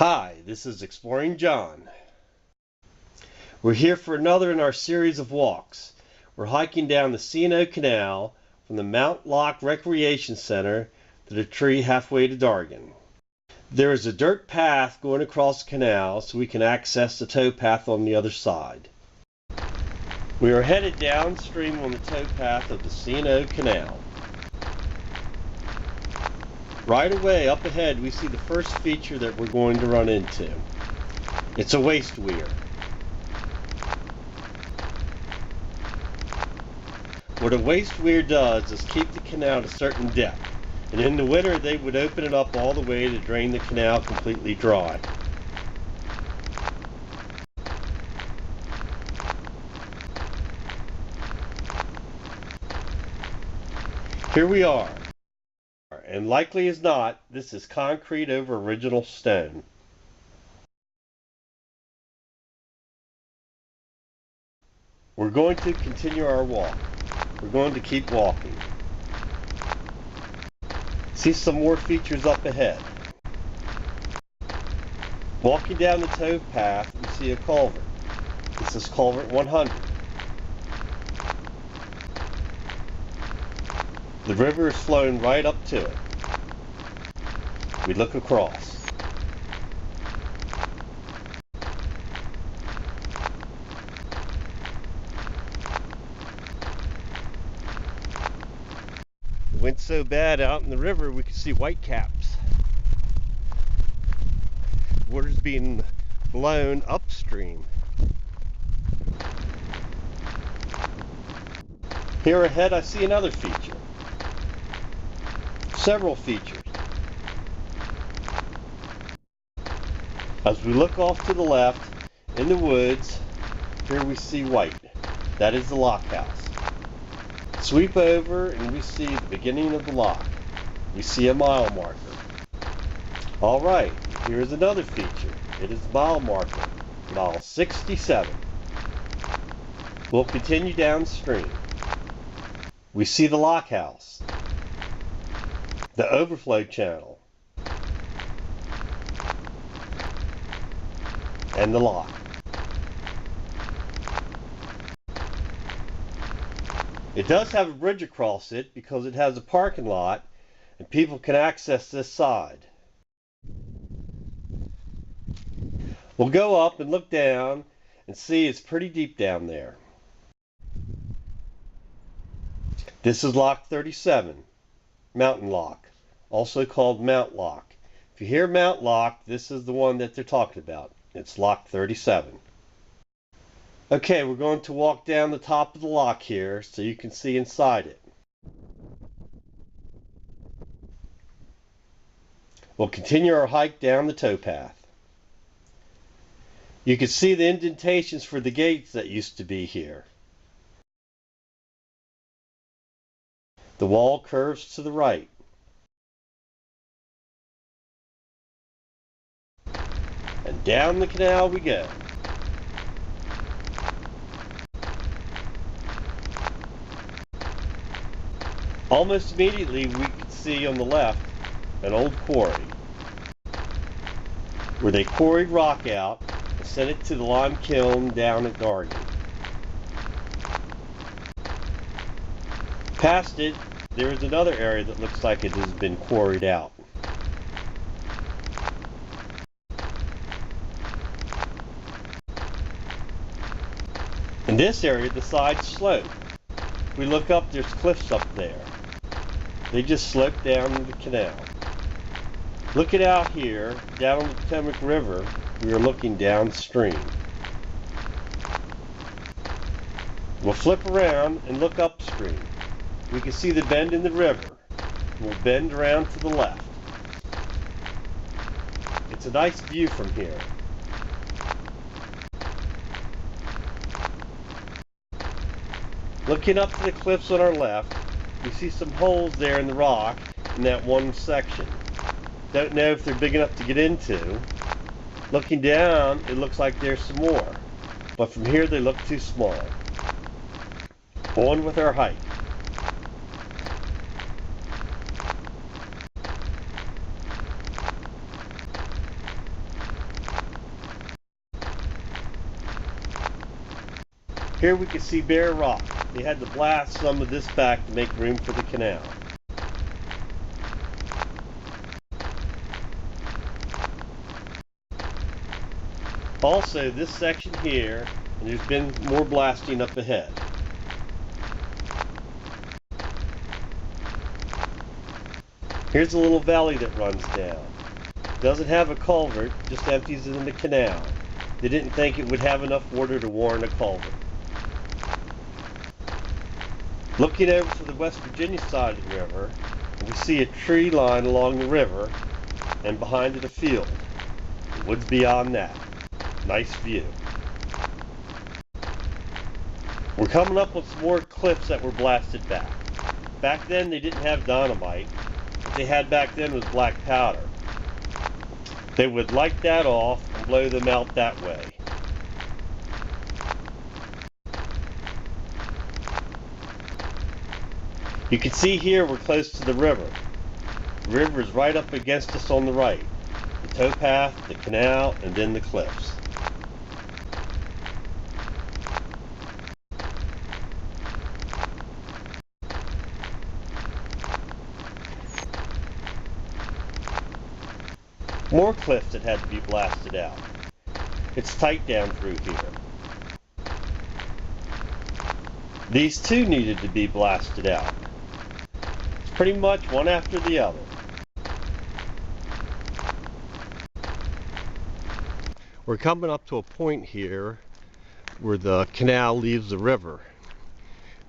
Hi, this is Exploring John. We're here for another in our series of walks. We're hiking down the C&O Canal from the Mount Lock Recreation Center to the tree halfway to Dargan. There is a dirt path going across the canal so we can access the towpath on the other side. We are headed downstream on the towpath of the C&O Canal. Right away up ahead we see the first feature that we're going to run into. It's a waste weir. What a waste weir does is keep the canal at a certain depth, and in the winter they would open it up all the way to drain the canal completely dry. Here we are, and likely as not, this is concrete over original stone. We're going to continue our walk. We're going to keep walking. See some more features up ahead. Walking down the towpath, we see a culvert. This is culvert 100. The river is flowing right up to it. We look across. The wind's so bad out in the river we can see whitecaps. The water's being blown upstream. Here ahead I see another feature. Several features. As we look off to the left, in the woods, here we see white. That is the lock house. Sweep over and we see the beginning of the lock. We see a mile marker. Alright, here's another feature. It is mile marker, mile 67. We'll continue downstream. We see the lock house, the overflow channel, and the lock. It does have a bridge across it because it has a parking lot and people can access this side. We'll go up and look down and see it's pretty deep down there. This is lock 37, Mountain Lock, also called Mount Lock. If you hear Mount Lock, this is the one that they're talking about. It's lock 37. Okay, we're going to walk down the top of the lock here so you can see inside it. We'll continue our hike down the towpath. You can see the indentations for the gates that used to be here. The wall curves to the right. And down the canal we go. Almost immediately we could see on the left an old quarry where they quarried rock out and sent it to the lime kiln down at Dargan. Past it, there is another area that looks like it has been quarried out. In this area, the sides slope. If we look up, there's cliffs up there. They just slope down the canal. Looking out here, down on the Potomac River, we are looking downstream. We'll flip around and look upstream. We can see the bend in the river. We'll bend around to the left. It's a nice view from here. Looking up to the cliffs on our left, we see some holes there in the rock in that one section. Don't know if they're big enough to get into. Looking down, it looks like there's some more, but from here they look too small. On with our hike. Here we can see bare rock. They had to blast some of this back to make room for the canal. Also, this section here, and there's been more blasting up ahead. Here's a little valley that runs down. Doesn't have a culvert, just empties it in the canal. They didn't think it would have enough water to warrant a culvert. Looking over to the West Virginia side of the river, we see a tree line along the river, and behind it a field. The woods beyond that. Nice view. We're coming up with some more cliffs that were blasted back. Back then they didn't have dynamite. What they had back then was black powder. They would light that off and blow them out that way. You can see here we're close to the river. The river is right up against us on the right. The towpath, the canal, and then the cliffs. More cliffs that had to be blasted out. It's tight down through here. These two needed to be blasted out. It's pretty much one after the other. We're coming up to a point here where the canal leaves the river.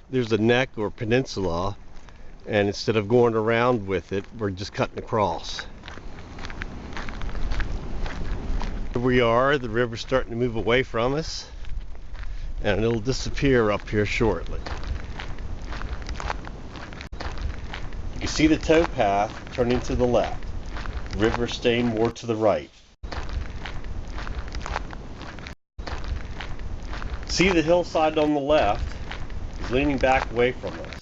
There's a neck or peninsula, and instead of going around with it, we're just cutting across. Here we are, the river's starting to move away from us, and it'll disappear up here shortly. You can see the towpath turning to the left, the river staying more to the right. See, the hillside on the left is leaning back away from us,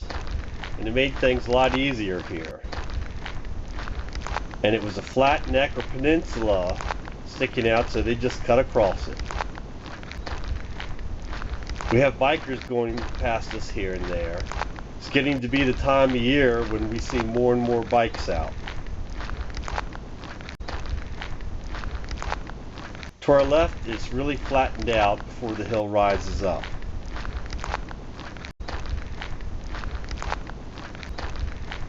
and it made things a lot easier here. And it was a flat neck or peninsula sticking out, so they just cut across it. We have bikers going past us here and there. It's getting to be the time of year when we see more and more bikes out. To our left, it's really flattened out before the hill rises up.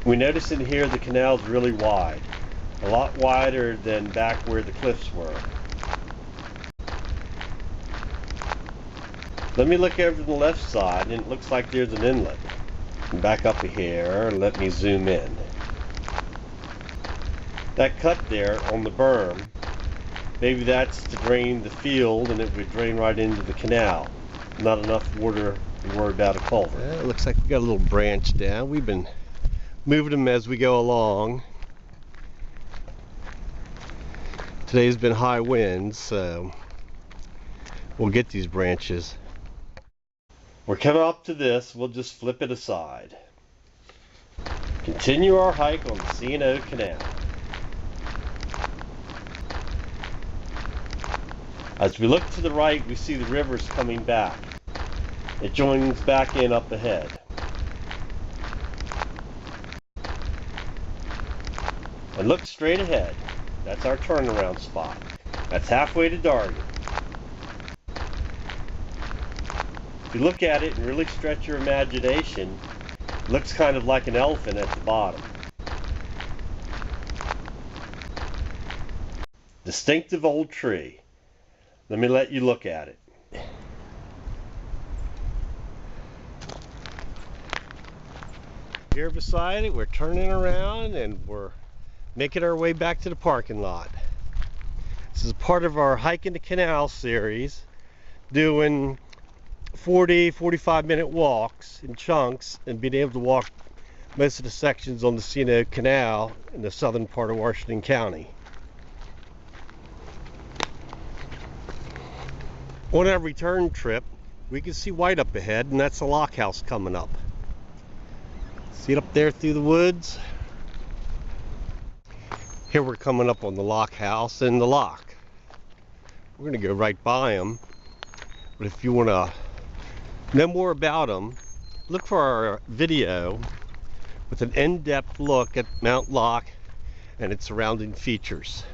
We notice in here the canal's really wide, a lot wider than back where the cliffs were. Let me look over to the left side, and it looks like there's an inlet. Back up here, let me zoom in. That cut there on the berm, maybe that's to drain the field, and it would drain right into the canal. Not enough water to worry about a culvert. It looks like we got a little branch down. We've been moving them as we go along. Today's been high winds, so we'll get these branches. We're coming up to this, we'll just flip it aside. Continue our hike on the C&O Canal. As we look to the right, we see the river's coming back. It joins back in up ahead. And look straight ahead. That's our turnaround spot. That's halfway to Dargan. If you look at it and really stretch your imagination, it looks kind of like an elephant at the bottom. Distinctive old tree. Let me let you look at it. Here beside it, we're turning around and we're making our way back to the parking lot. This is part of our Hiking the Canal series, doing 40-45 minute walks in chunks and being able to walk most of the sections on the C&O Canal in the southern part of Washington County. On our return trip, we can see white up ahead, and that's the lock house coming up. See it up there through the woods? Here we're coming up on the lock house and the lock. We're going to go right by them, but if you want to know more about them, look for our video with an in-depth look at Mount Locke and its surrounding features.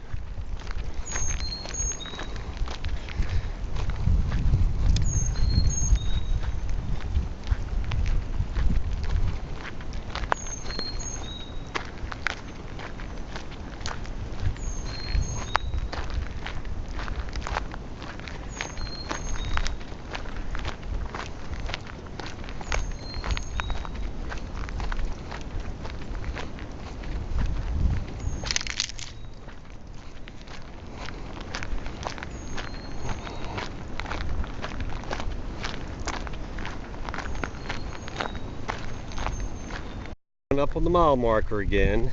Up on the mile marker again,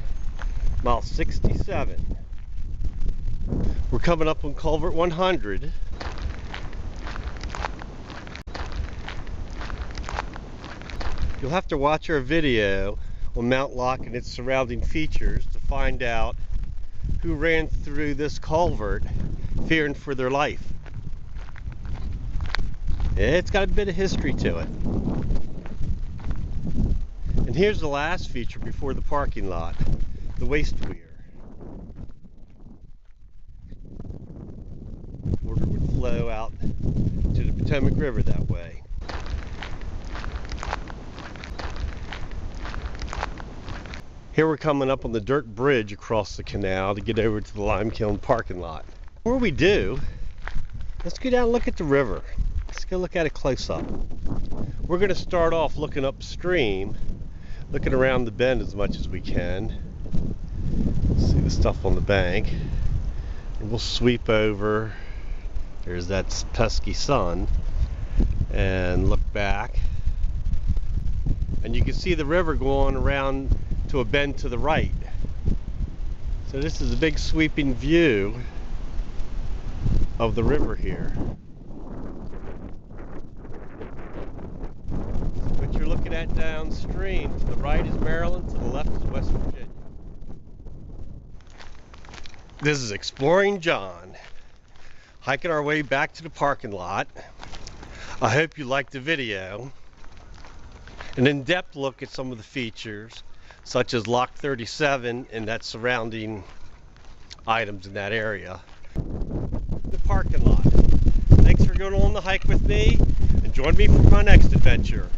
mile 67. We're coming up on culvert 100. You'll have to watch our video on Mount Locke and its surrounding features to find out who ran through this culvert fearing for their life. It's got a bit of history to it. And here's the last feature before the parking lot, the waste weir. Water would flow out to the Potomac River that way. Here we're coming up on the dirt bridge across the canal to get over to the Lime Kiln parking lot. Before we do, let's go down and look at the river. Let's go look at it close up. We're going to start off looking upstream, looking around the bend as much as we can. See the stuff on the bank. And we'll sweep over. There's that pesky sun. And look back. And you can see the river going around to a bend to the right. So this is a big sweeping view of the river here. What you're looking at downstream, to the right is Maryland, to the left is West Virginia. This is Exploring John, hiking our way back to the parking lot. I hope you liked the video. An in-depth look at some of the features, such as Lock 37 and that surrounding items in that area. The parking lot. Thanks for going on the hike with me, and join me for my next adventure.